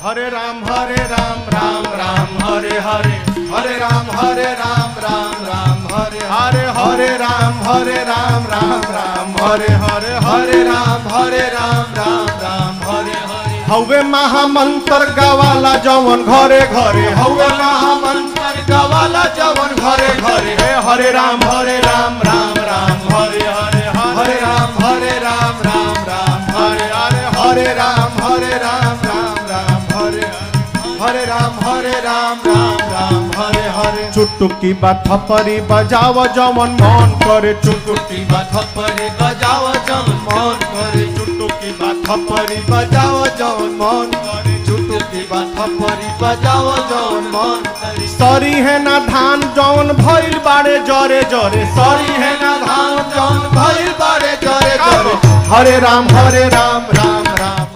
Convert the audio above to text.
हरे राम राम राम हरे हरे, हरे राम राम राम हरे हरे, हरे राम राम राम हरे हरे, हरे राम राम हरे हरे। हवे महामंत्र गवाला जवन घरे घरे, हवे महामंत्र गवाला जवन घरे घरे। हरे राम राम राम हरे हरे, हरे राम राम हरे हरे, हरे राम राम हरे हरे राम हरे हरे। चुटुकी बा थप्पड़ी बजाव जमन मन करे, चुटुकी बा थप्पड़ी बजाव जमन मन करे, चुटुकी बा थप्पड़ी बजाव जमन मन करे, चुटुकी बा थप्पड़ी बजाव जमन मन करे। सरी है ना धान जौन भइल बाड़े जरे जरे, सरी है ना धान जौन भइल बाड़े जरे जरे। हरे राम राम राम